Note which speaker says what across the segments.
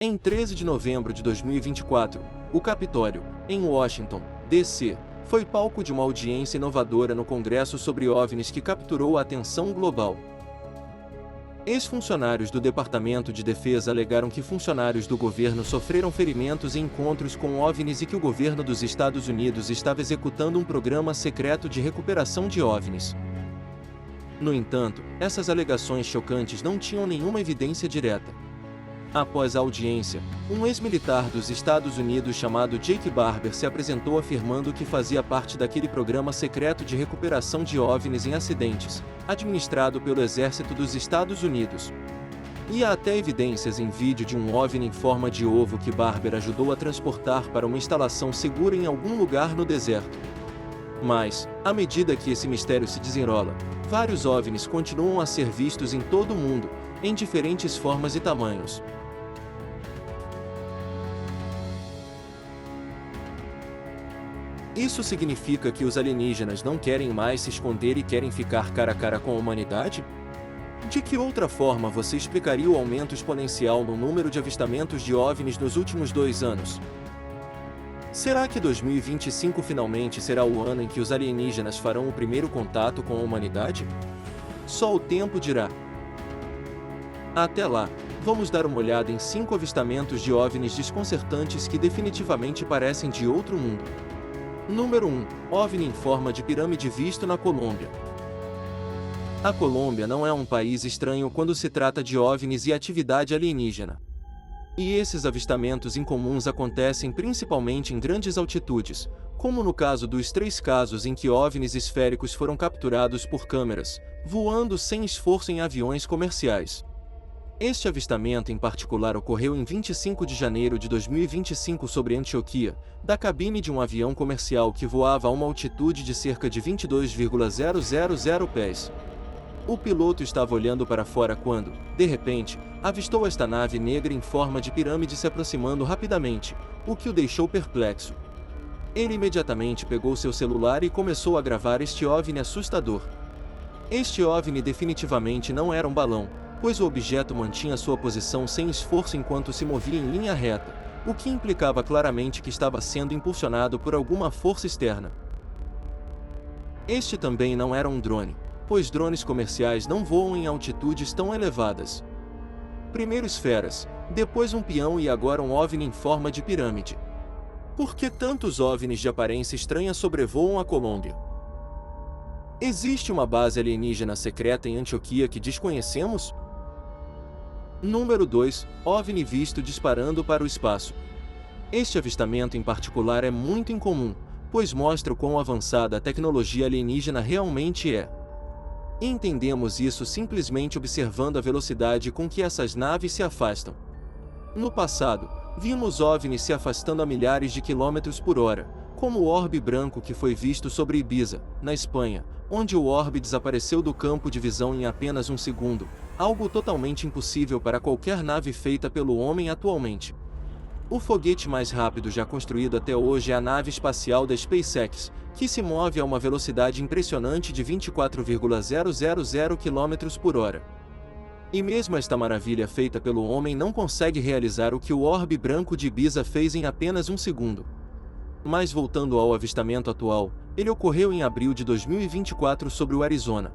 Speaker 1: Em 13 de novembro de 2024, o Capitólio, em Washington, D.C., foi palco de uma audiência inovadora no Congresso sobre OVNIs que capturou a atenção global. Ex-funcionários do Departamento de Defesa alegaram que funcionários do governo sofreram ferimentos em encontros com OVNIs e que o governo dos Estados Unidos estava executando um programa secreto de recuperação de OVNIs. No entanto, essas alegações chocantes não tinham nenhuma evidência direta. Após a audiência, um ex-militar dos Estados Unidos chamado Jake Barber se apresentou afirmando que fazia parte daquele programa secreto de recuperação de OVNIs em acidentes, administrado pelo Exército dos Estados Unidos. E há até evidências em vídeo de um OVNI em forma de ovo que Barber ajudou a transportar para uma instalação segura em algum lugar no deserto. Mas, à medida que esse mistério se desenrola, vários OVNIs continuam a ser vistos em todo o mundo, em diferentes formas e tamanhos. Isso significa que os alienígenas não querem mais se esconder e querem ficar cara a cara com a humanidade? De que outra forma você explicaria o aumento exponencial no número de avistamentos de OVNIs nos últimos 2 anos? Será que 2025 finalmente será o ano em que os alienígenas farão o primeiro contato com a humanidade? Só o tempo dirá. Até lá, vamos dar uma olhada em 5 avistamentos de OVNIs desconcertantes que definitivamente parecem de outro mundo. Número 1. OVNI em forma de pirâmide visto na Colômbia. A Colômbia não é um país estranho quando se trata de OVNIs e atividade alienígena. E esses avistamentos incomuns acontecem principalmente em grandes altitudes, como no caso dos 3 casos em que OVNIs esféricos foram capturados por câmeras, voando sem esforço em aviões comerciais. Este avistamento em particular ocorreu em 25 de janeiro de 2025 sobre Antioquia, da cabine de um avião comercial que voava a uma altitude de cerca de 22,000 pés. O piloto estava olhando para fora quando, de repente, avistou esta nave negra em forma de pirâmide se aproximando rapidamente, o que o deixou perplexo. Ele imediatamente pegou seu celular e começou a gravar este OVNI assustador. Este OVNI definitivamente não era um balão, pois o objeto mantinha sua posição sem esforço enquanto se movia em linha reta, o que implicava claramente que estava sendo impulsionado por alguma força externa. Este também não era um drone, pois drones comerciais não voam em altitudes tão elevadas. Primeiro esferas, depois um peão e agora um OVNI em forma de pirâmide. Por que tantos OVNIs de aparência estranha sobrevoam a Colômbia? Existe uma base alienígena secreta em Antioquia que desconhecemos? Número 2. OVNI visto disparando para o espaço. Este avistamento em particular é muito incomum, pois mostra o quão avançada a tecnologia alienígena realmente é. Entendemos isso simplesmente observando a velocidade com que essas naves se afastam. No passado, vimos OVNIs se afastando a milhares de quilômetros por hora, como o orbe branco que foi visto sobre Ibiza, na Espanha, onde o orbe desapareceu do campo de visão em apenas um segundo, algo totalmente impossível para qualquer nave feita pelo homem atualmente. O foguete mais rápido já construído até hoje é a nave espacial da SpaceX, que se move a uma velocidade impressionante de 24,000 km por hora. E mesmo esta maravilha feita pelo homem não consegue realizar o que o orbe branco de Ibiza fez em apenas um segundo. Mas voltando ao avistamento atual, ele ocorreu em abril de 2024 sobre o Arizona.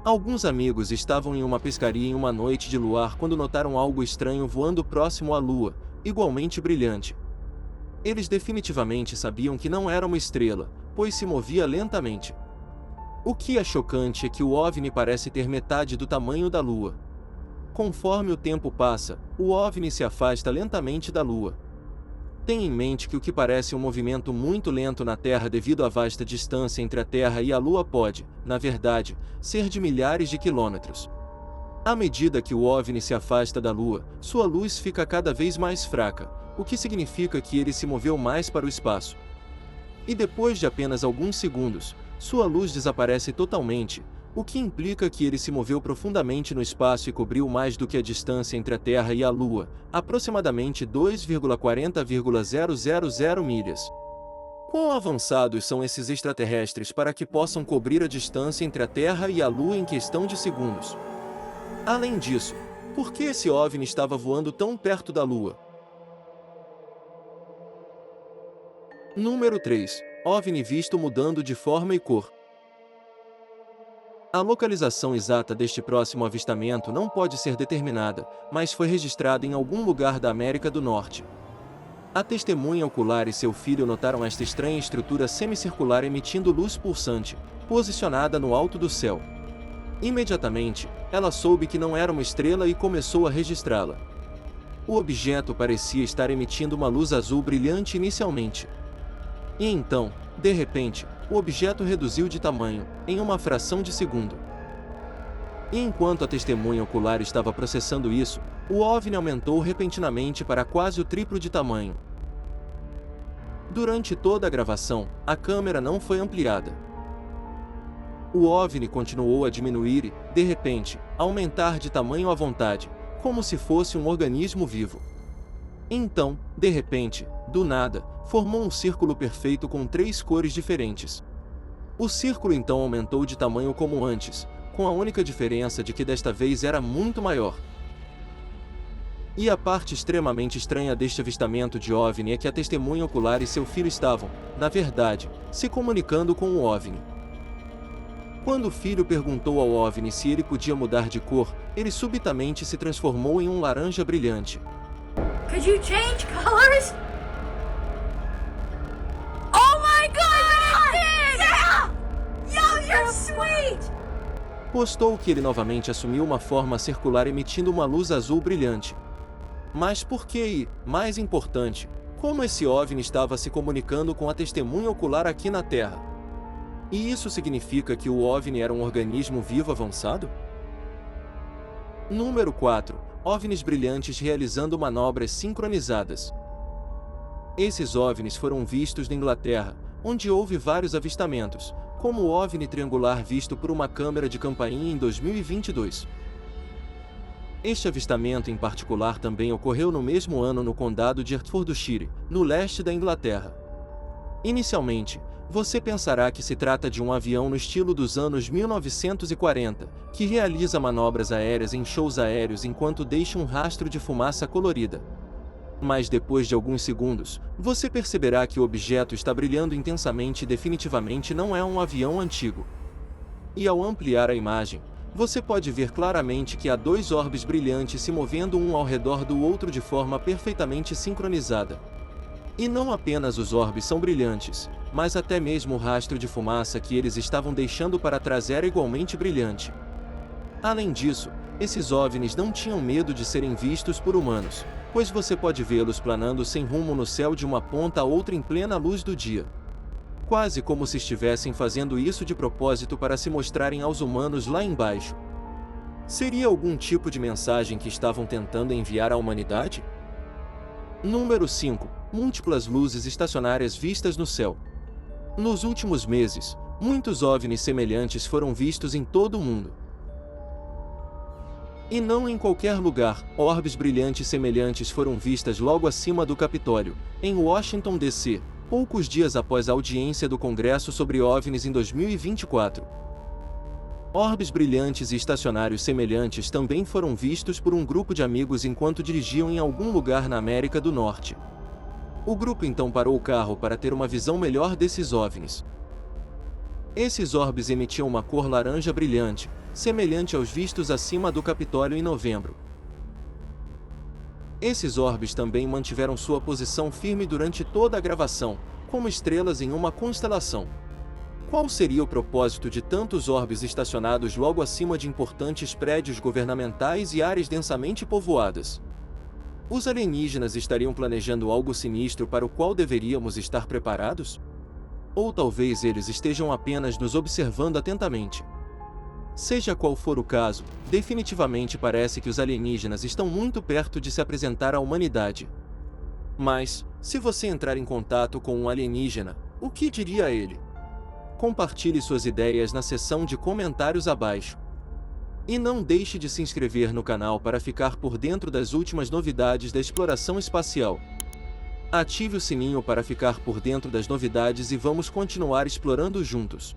Speaker 1: Alguns amigos estavam em uma pescaria em uma noite de luar quando notaram algo estranho voando próximo à Lua, igualmente brilhante. Eles definitivamente sabiam que não era uma estrela, pois se movia lentamente. O que é chocante é que o OVNI parece ter metade do tamanho da Lua. Conforme o tempo passa, o OVNI se afasta lentamente da Lua. Tenha em mente que o que parece um movimento muito lento na Terra devido à vasta distância entre a Terra e a Lua pode, na verdade, ser de milhares de quilômetros. À medida que o OVNI se afasta da Lua, sua luz fica cada vez mais fraca, o que significa que ele se moveu mais para o espaço. E depois de apenas alguns segundos, sua luz desaparece totalmente, o que implica que ele se moveu profundamente no espaço e cobriu mais do que a distância entre a Terra e a Lua, aproximadamente 2,40,000 milhas. Quão avançados são esses extraterrestres para que possam cobrir a distância entre a Terra e a Lua em questão de segundos? Além disso, Por que esse OVNI estava voando tão perto da Lua? Número 3. OVNI visto mudando de forma e cor. A localização exata deste próximo avistamento não pode ser determinada, mas foi registrada em algum lugar da América do Norte. A testemunha ocular e seu filho notaram esta estranha estrutura semicircular emitindo luz pulsante, posicionada no alto do céu. Imediatamente, ela soube que não era uma estrela e começou a registrá-la. O objeto parecia estar emitindo uma luz azul brilhante inicialmente. E então, de repente, o objeto reduziu de tamanho, em uma fração de segundo. E enquanto a testemunha ocular estava processando isso, o OVNI aumentou repentinamente para quase o triplo de tamanho. Durante toda a gravação, a câmera não foi ampliada. O OVNI continuou a diminuir e, de repente, a aumentar de tamanho à vontade, como se fosse um organismo vivo. Então, de repente, do nada, formou um círculo perfeito com 3 cores diferentes. O círculo então aumentou de tamanho como antes, com a única diferença de que desta vez era muito maior. E a parte extremamente estranha deste avistamento de OVNI é que a testemunha ocular e seu filho estavam, na verdade, se comunicando com o OVNI. Quando o filho perguntou ao OVNI se ele podia mudar de cor, ele subitamente se transformou em um laranja brilhante.
Speaker 2: Could you change colors? Oh my God! Yeah! Yo, you're sweet!
Speaker 1: Postou que ele novamente assumiu uma forma circular emitindo uma luz azul brilhante. Mas por que e, mais importante, como esse OVNI estava se comunicando com a testemunha ocular aqui na Terra? E isso significa que o OVNI era um organismo vivo avançado? Número 4. OVNIs brilhantes realizando manobras sincronizadas. Esses OVNIs foram vistos na Inglaterra, onde houve vários avistamentos, como o OVNI triangular visto por uma câmera de campainha em 2022. Este avistamento em particular também ocorreu no mesmo ano no condado de Hertfordshire, no leste da Inglaterra. Inicialmente, você pensará que se trata de um avião no estilo dos anos 1940, que realiza manobras aéreas em shows aéreos enquanto deixa um rastro de fumaça colorida. Mas depois de alguns segundos, você perceberá que o objeto está brilhando intensamente e definitivamente não é um avião antigo. E ao ampliar a imagem, você pode ver claramente que há 2 orbes brilhantes se movendo um ao redor do outro de forma perfeitamente sincronizada. E não apenas os orbes são brilhantes, mas até mesmo o rastro de fumaça que eles estavam deixando para trás era igualmente brilhante. Além disso, esses OVNIs não tinham medo de serem vistos por humanos, pois você pode vê-los planando sem rumo no céu de uma ponta a outra em plena luz do dia. Quase como se estivessem fazendo isso de propósito para se mostrarem aos humanos lá embaixo. Seria algum tipo de mensagem que estavam tentando enviar à humanidade? Número 5. Múltiplas luzes estacionárias vistas no céu. Nos últimos meses, muitos OVNIs semelhantes foram vistos em todo o mundo. E não em qualquer lugar, orbes brilhantes semelhantes foram vistas logo acima do Capitólio, em Washington, D.C., poucos dias após a audiência do Congresso sobre OVNIs em 2024. Orbes brilhantes e estacionários semelhantes também foram vistos por um grupo de amigos enquanto dirigiam em algum lugar na América do Norte. O grupo então parou o carro para ter uma visão melhor desses OVNIs. Esses orbes emitiam uma cor laranja brilhante, semelhante aos vistos acima do Capitólio em novembro. Esses orbes também mantiveram sua posição firme durante toda a gravação, como estrelas em uma constelação. Qual seria o propósito de tantos orbes estacionados logo acima de importantes prédios governamentais e áreas densamente povoadas? Os alienígenas estariam planejando algo sinistro para o qual deveríamos estar preparados? Ou talvez eles estejam apenas nos observando atentamente? Seja qual for o caso, definitivamente parece que os alienígenas estão muito perto de se apresentar à humanidade. Mas, se você entrar em contato com um alienígena, o que diria a ele? Compartilhe suas ideias na seção de comentários abaixo. E não deixe de se inscrever no canal para ficar por dentro das últimas novidades da exploração espacial. Ative o sininho para ficar por dentro das novidades e vamos continuar explorando juntos.